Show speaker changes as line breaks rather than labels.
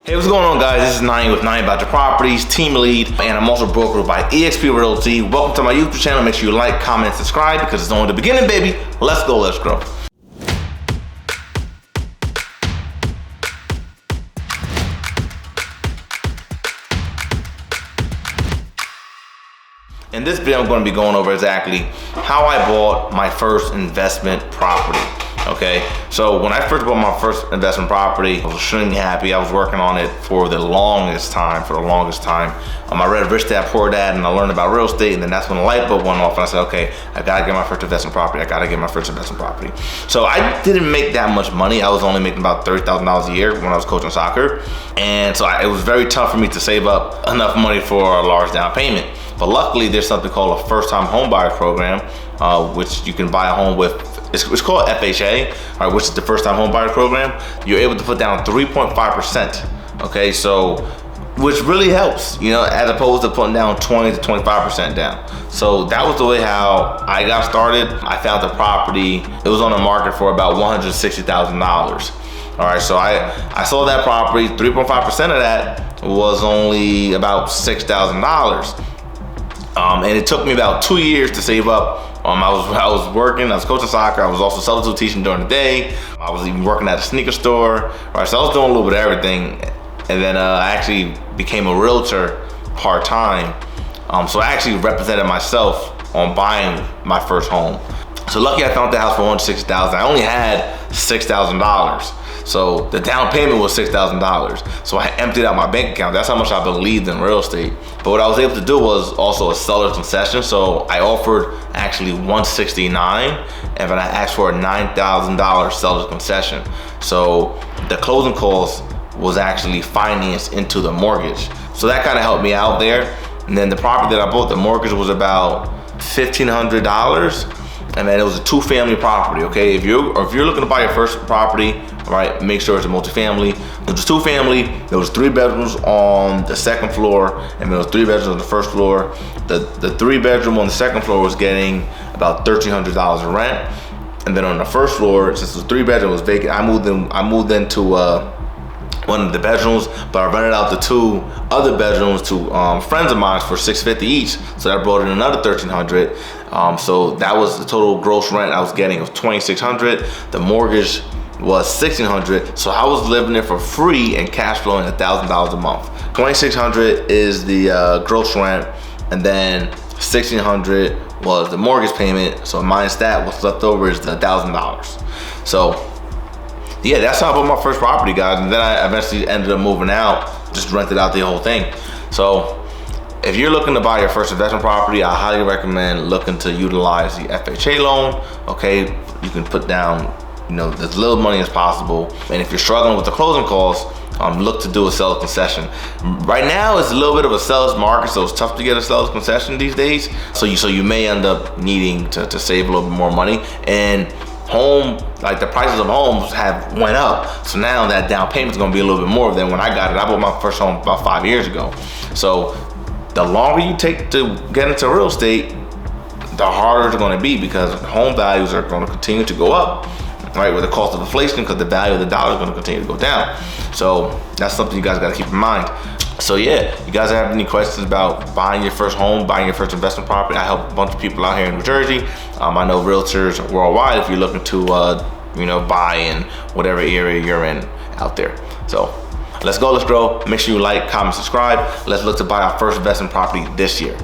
Hey, what's going on, guys? This is Naeem with Naeem Boucher Properties, team lead, and I'm also brokered by eXp Realty. Welcome to my YouTube channel. Make sure you like, comment, subscribe because it's only the beginning, baby. Let's go, let's grow. In this video, I'm going to be going over exactly how I bought my first investment property. Okay, so when I first bought my first investment property, I was extremely happy. I was working on it for the longest time. I read Rich Dad Poor Dad and I learned about real estate, and then that's when the light bulb went off and I said, okay, I gotta get my first investment property. So I didn't make that much money. I was only making about $30,000 a year when I was coaching soccer. And so it was very tough for me to save up enough money for a large down payment. But luckily, there's something called a first-time homebuyer program, which you can buy a home with. It's called FHA, right, which is the first-time homebuyer program. You're able to put down 3.5%. Okay, so which really helps, you know, as opposed to putting down 20 to 25% down. So that was the way how I got started. I found the property. It was on the market for about $160,000. All right, so I sold that property. 3.5% of that was only about $6,000. And it took me about 2 years to save up. I was working, I was coaching soccer, I was also substitute teaching during the day. I was even working at a sneaker store. Right, so I was doing a little bit of everything. And then I actually became a realtor part-time. So I actually represented myself on buying my first home. So lucky I found the house for $160,000. I only had $6,000. So the down payment was $6,000. So I emptied out my bank account. That's how much I believed in real estate. But what I was able to do was also a seller's concession. So I offered actually $169,000, and then I asked for a $9,000 seller's concession. So the closing cost was actually financed into the mortgage. So that kind of helped me out there. And then the property that I bought, the mortgage was about $1,500. And then it was a two-family property. Okay, if you're looking to buy your first property, right, make sure it's a multifamily. It was two-family. There was 3 bedrooms on the second floor, and there was 3 bedrooms on the first floor. The 3-bedroom on the second floor was getting about $1,300 in rent, and then on the first floor, since the 3-bedroom was vacant, I moved into one of the bedrooms, but I rented out the 2 other bedrooms to friends of mine for $650 each. So that brought in another $1,300. So that was the total gross rent I was getting of $2,600. The mortgage was $1,600. So I was living there for free and cash flowing $1,000 a month. $2,600 is the gross rent, and then $1,600 was the mortgage payment. So minus that, what's left over is the $1,000. So yeah, that's how I bought my first property, guys. And then I eventually ended up moving out, just rented out the whole thing. So if you're looking to buy your first investment property, I highly recommend looking to utilize the FHA loan. Okay, you can put down, you know, as little money as possible. And if you're struggling with the closing costs, look to do a seller's concession. Right now, it's a little bit of a seller's market, so it's tough to get a seller's concession these days. So you may end up needing to save a little bit more money. And the prices of homes have went up. So now that down payment is gonna be a little bit more than when I got it. I bought my first home about 5 years ago. So the longer you take to get into real estate, the harder it's gonna be, because home values are gonna continue to go up, right, with the cost of inflation, because the value of the dollar is gonna continue to go down. So that's something you guys gotta keep in mind. So yeah, you guys have any questions about buying your first home, buying your first investment property? I help a bunch of people out here in New Jersey. I know realtors worldwide if you're looking to buy in whatever area you're in out there. So let's go, let's grow. Make sure you like, comment, subscribe. Let's look to buy our first investment property this year.